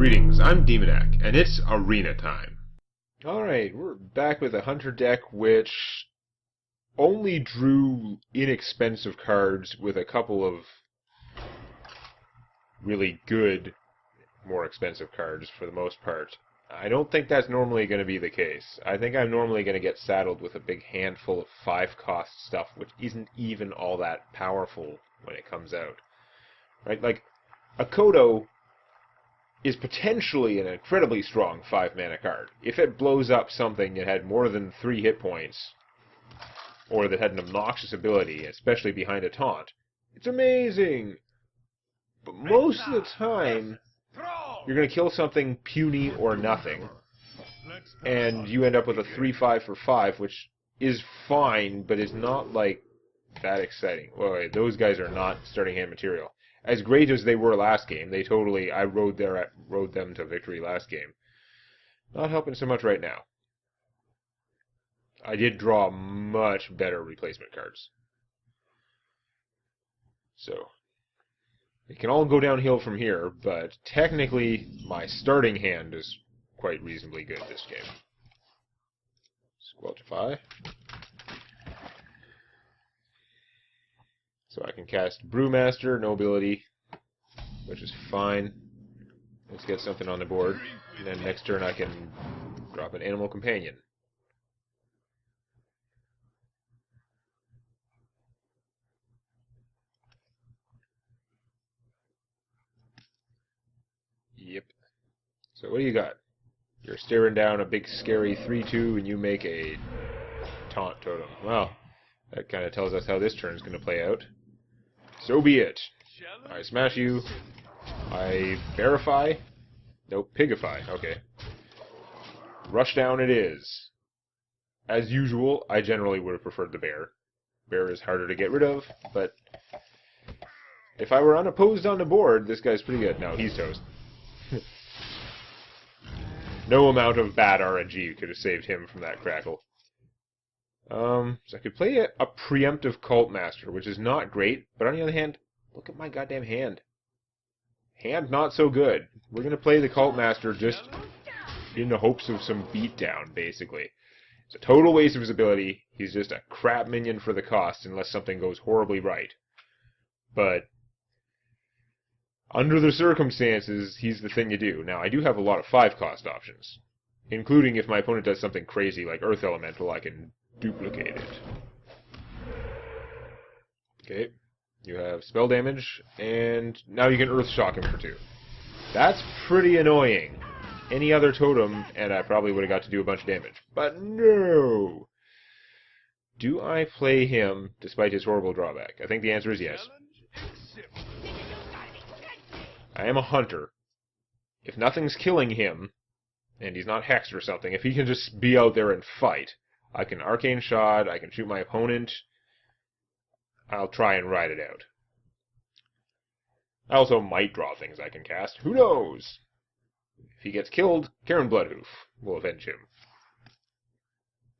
Greetings, I'm Demonac, and it's Arena time. Alright, we're back with a Hunter deck which only drew inexpensive cards with a couple of really good, more expensive cards for the most part. I don't think that's normally going to be the case. I think I'm normally going to get saddled with a big handful of 5-cost stuff, which isn't even all that powerful when it comes out. Right? Like, a Kodo is potentially an incredibly strong 5-mana card. If it blows up something that had more than 3 hit points, or that had an obnoxious ability, especially behind a taunt, it's amazing! But most of the time, you're going to kill something puny or nothing, and you end up with a 3/5 for 5, which is fine, but is not, like, that exciting. Wait, those guys are not starting hand material. As great as they were last game, I rode them to victory last game. Not helping so much right now. I did draw much better replacement cards. So, it can all go downhill from here, but technically my starting hand is quite reasonably good this game. Squelchify. So I can cast Brewmaster, no ability, which is fine. Let's get something on the board. And then next turn I can drop an Animal Companion. Yep. So what do you got? You're staring down a big scary 3/2 and you make a Taunt Totem. Well, that kind of tells us how this turn's going to play out. So be it. I smash you. I verify. Nope, pigify. Okay. Rushdown it is. As usual, I generally would have preferred the bear. Bear is harder to get rid of, but if I were unopposed on the board, this guy's pretty good. No, he's toast. No amount of bad RNG could have saved him from that crackle. So I could play a preemptive Cult Master, which is not great, but on the other hand, look at my goddamn hand. Hand not so good. We're going to play the Cult Master just in the hopes of some beatdown, basically. It's a total waste of his ability. He's just a crap minion for the cost, unless something goes horribly right. But under the circumstances, he's the thing you do. Now, I do have a lot of 5-cost options, including if my opponent does something crazy like Earth Elemental, I can duplicate it. Okay, you have spell damage, and now you can Earth Shock him for 2. That's pretty annoying. Any other totem, and I probably would have got to do a bunch of damage. But no! Do I play him despite his horrible drawback? I think the answer is yes. I am a hunter. If nothing's killing him, and he's not hexed or something, if he can just be out there and fight, I can Arcane Shot, I can shoot my opponent. I'll try and ride it out. I also might draw things I can cast. Who knows? If he gets killed, Karen Bloodhoof will avenge him.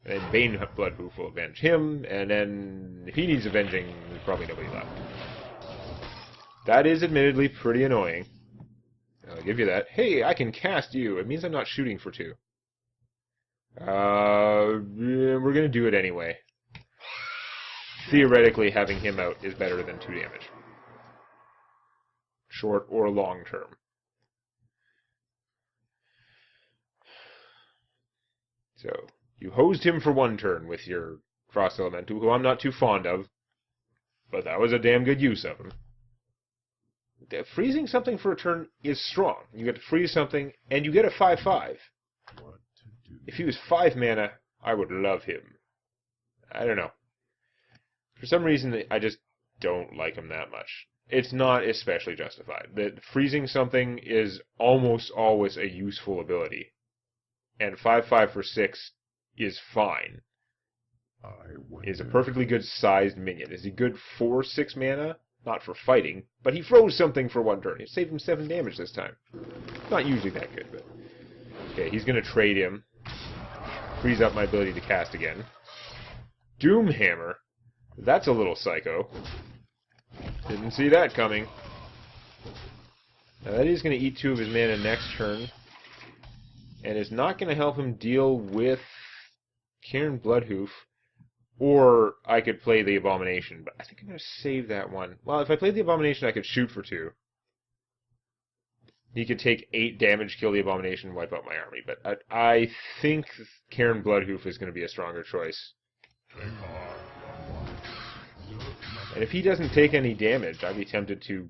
And then Bane Bloodhoof will avenge him, and then if he needs avenging, there's probably nobody left. That is admittedly pretty annoying. I'll give you that. Hey, I can cast you. It means I'm not shooting for 2. We're going to do it anyway. Theoretically, having him out is better than 2 damage. Short or long term. So, you hosed him for 1 turn with your Frost Elemental, who I'm not too fond of, but that was a damn good use of him. Freezing something for a turn is strong. You get to freeze something, and you get a 5/5. If he was 5 mana, I would love him. I don't know. For some reason, I just don't like him that much. It's not especially justified. Freezing something is almost always a useful ability. And 5/5 for 6 is fine. Is a perfectly good sized minion. Is he good for 6 mana? Not for fighting, but he froze something for 1 turn. It saved him 7 damage this time. Not usually that good, but... Okay, he's going to trade him. Freeze up my ability to cast again. Doomhammer? That's a little psycho. Didn't see that coming. Now that is going to eat 2 of his mana next turn, and it's not going to help him deal with Kieran Bloodhoof, or I could play the Abomination, but I think I'm going to save that one. Well, if I played the Abomination, I could shoot for 2. He could take 8 damage, kill the Abomination, and wipe out my army, but I think Kieran Bloodhoof is going to be a stronger choice. And if he doesn't take any damage, I'd be tempted to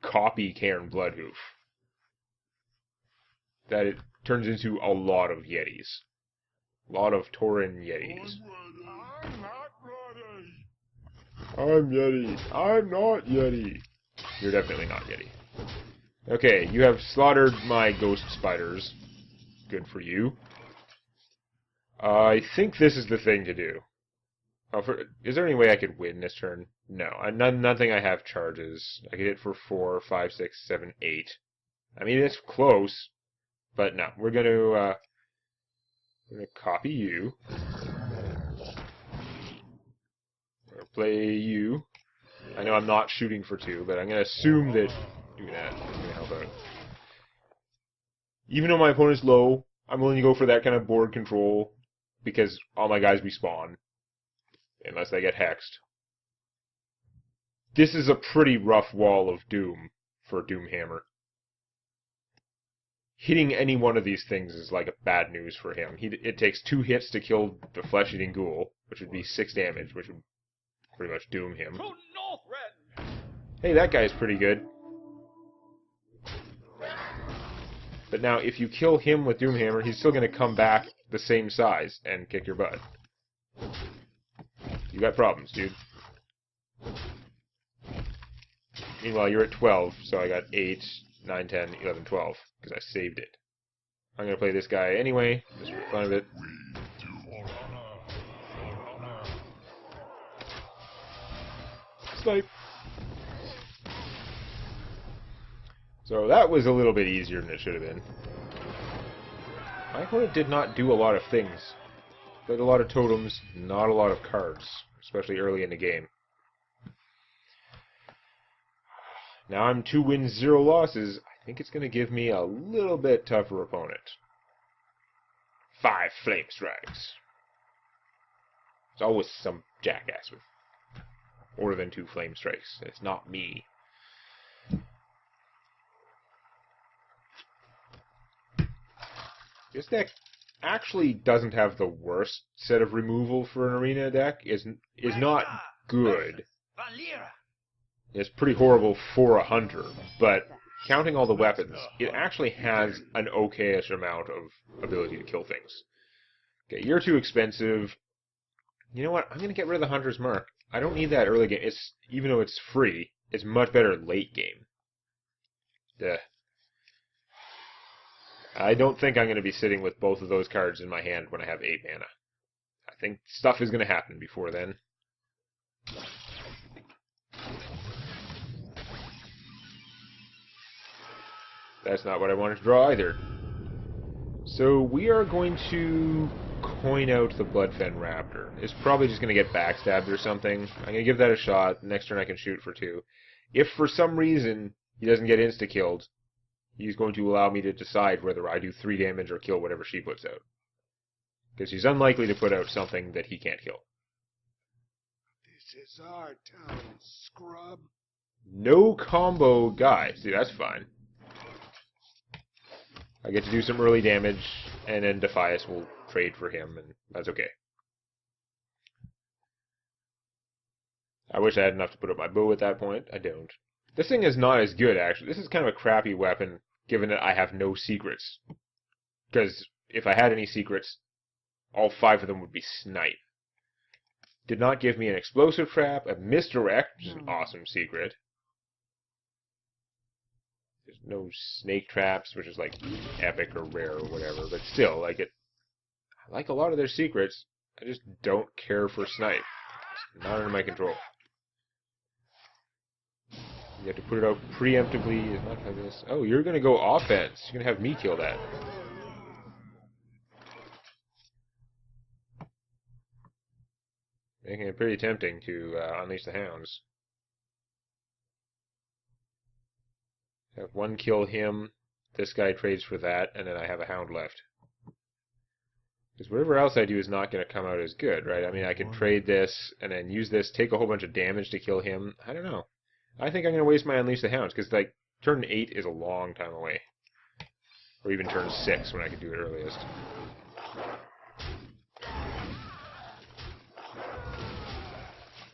copy Kieran Bloodhoof. That it turns into a lot of Yetis. A lot of Tauren Yetis. I'm Yeti. I'm not Yeti. You're definitely not Yeti. Okay, you have slaughtered my ghost spiders. Good for you. I think this is the thing to do. Is there any way I could win this turn? No. Nothing I have charges. I could hit for 4, 5, 6, 7, 8. I mean, it's close. But no, we're going to copy you. We're going to play you. I know I'm not shooting for 2, but I'm going to assume that doing that is going to help out. Even though my opponent's low, I'm willing to go for that kind of board control because all my guys respawn. Unless they get hexed. This is a pretty rough wall of doom for Doomhammer. Hitting any one of these things is like a bad news for him. It takes 2 hits to kill the flesh-eating ghoul, which would be 6 damage, which would pretty much doom him. Hey, that guy's pretty good. But now, if you kill him with Doomhammer, he's still going to come back the same size and kick your butt. You got problems, dude. Meanwhile, you're at 12, so I got 8, 9, 10, 11, 12, because I saved it. I'm going to play this guy anyway, just for fun of it. Snipe! So that was a little bit easier than it should have been. My opponent did not do a lot of things. Played a lot of totems, not a lot of cards, especially early in the game. Now I'm 2 wins, 0 losses. I think it's going to give me a little bit tougher opponent. 5 flame strikes. There's always some jackass with more than 2 flame strikes. It's not me. This deck actually doesn't have the worst set of removal for an arena deck. Is not good. It's pretty horrible for a hunter, but counting all the weapons, it actually has an okayish amount of ability to kill things. Okay, you're too expensive. You know what? I'm going to get rid of the Hunter's Mark. I don't need that early game. Even though it's free, it's much better late game. Duh. I don't think I'm going to be sitting with both of those cards in my hand when I have 8 mana. I think stuff is going to happen before then. That's not what I wanted to draw either. So we are going to coin out the Bloodfen Raptor. It's probably just going to get backstabbed or something. I'm going to give that a shot. Next turn I can shoot for 2. If for some reason he doesn't get insta-killed, he's going to allow me to decide whether I do 3 damage or kill whatever she puts out. Because he's unlikely to put out something that he can't kill. This is our town, scrub. No combo guy. See, that's fine. I get to do some early damage, and then Defias will trade for him, and that's okay. I wish I had enough to put up my bow at that point. I don't. This thing is not as good, actually. This is kind of a crappy weapon, given that I have no secrets. Because if I had any secrets, all 5 of them would be snipe. Did not give me an explosive trap, a misdirect, which is an awesome secret. There's no snake traps, which is like epic or rare or whatever, but still, I like a lot of their secrets. I just don't care for snipe. It's not under my control. You have to put it out preemptively. It's not like this. Oh, you're going to go offense. You're going to have me kill that. Making it pretty tempting to unleash the hounds. Have one kill him. This guy trades for that, and then I have a hound left. Because whatever else I do is not going to come out as good, right? I mean, I could trade this, and then use this, take a whole bunch of damage to kill him. I don't know. I think I'm going to waste my Unleash the Hounds, because, like, turn 8 is a long time away. Or even turn 6, when I could do it earliest.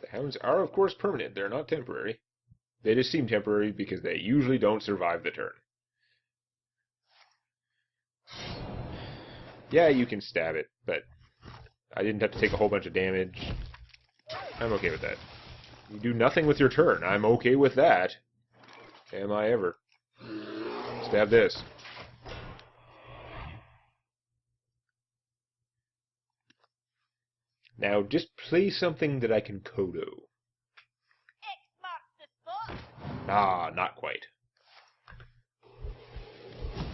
The Hounds are, of course, permanent. They're not temporary. They just seem temporary because they usually don't survive the turn. Yeah, you can stab it, but I didn't have to take a whole bunch of damage. I'm okay with that. You do nothing with your turn. I'm okay with that. Am I ever? Stab this. Now, just play something that I can Kodo. Ah, not quite.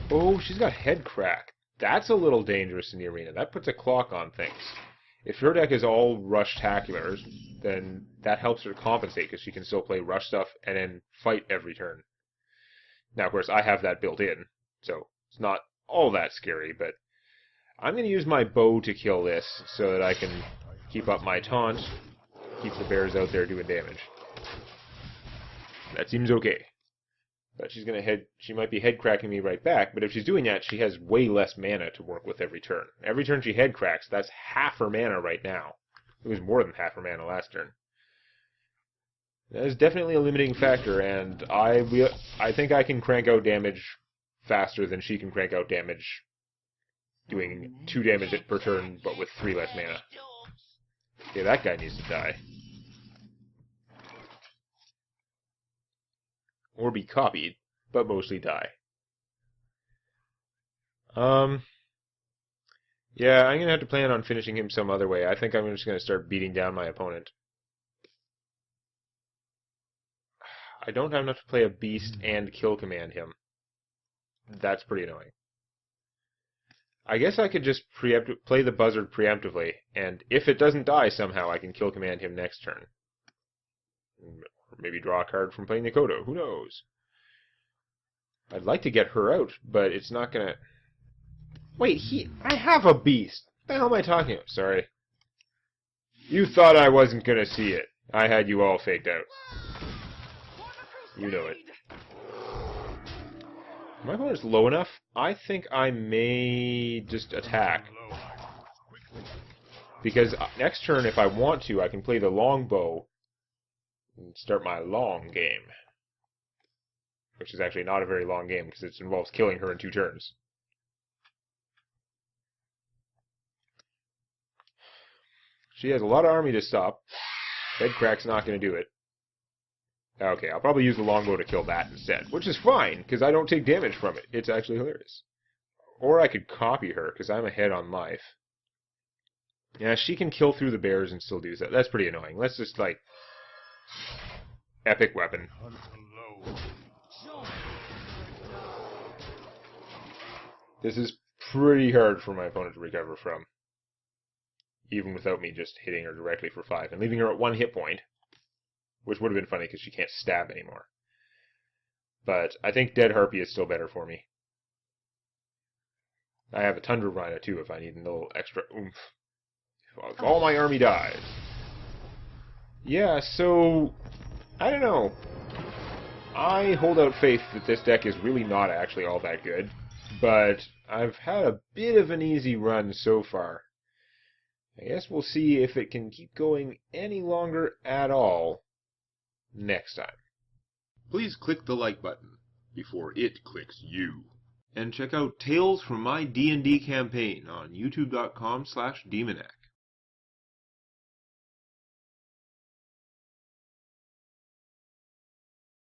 Oh, she's got head crack. That's a little dangerous in the arena. That puts a clock on things. If her deck is all rush-taculars, then that helps her compensate, because she can still play rush stuff and then fight every turn. Now, of course, I have that built in, so it's not all that scary, but I'm going to use my bow to kill this so that I can keep up my taunt, keep the bears out there doing damage. That seems okay. But she might be head cracking me right back, but if she's doing that, she has way less mana to work with every turn. Every turn she head cracks, that's half her mana right now. It was more than half her mana last turn. That is definitely a limiting factor, and I think I can crank out damage faster than she can crank out damage doing 2 damage per turn, but with 3 less mana. Okay, that guy needs to die. Or be copied, but mostly die. Yeah, I'm going to have to plan on finishing him some other way. I think I'm just going to start beating down my opponent. I don't have enough to play a beast and kill command him. That's pretty annoying. I guess I could just play the buzzard preemptively, and if it doesn't die somehow, I can kill command him next turn. Or maybe draw a card from playing the Kodo. Who knows? I'd like to get her out, but it's not gonna... Wait, I have a beast! What the hell am I talking about? Sorry. You thought I wasn't gonna see it. I had you all faked out. You know it. My opponent's low enough. I think I may just attack. Because next turn, if I want to, I can play the longbow and start my long game. Which is actually not a very long game, because it involves killing her in 2 turns. She has a lot of army to stop. Headcrack's not going to do it. Okay, I'll probably use the longbow to kill that instead, which is fine, because I don't take damage from it. It's actually hilarious. Or I could copy her, because I'm ahead on life. Yeah, she can kill through the bears and still do that. That's pretty annoying. Let's just, like... Epic weapon. This is pretty hard for my opponent to recover from. Even without me just hitting her directly for 5 and leaving her at 1 hit point. Which would have been funny because she can't stab anymore. But I think Dead Harpy is still better for me. I have a Tundra Rhino too if I need a little extra oomph. If all my army dies. Yeah, so... I don't know. I hold out faith that this deck is really not actually all that good. But I've had a bit of an easy run so far. I guess we'll see if it can keep going any longer at all next time. Please click the like button before it clicks you. And check out Tales from My D&D Campaign on youtube.com/Demonac.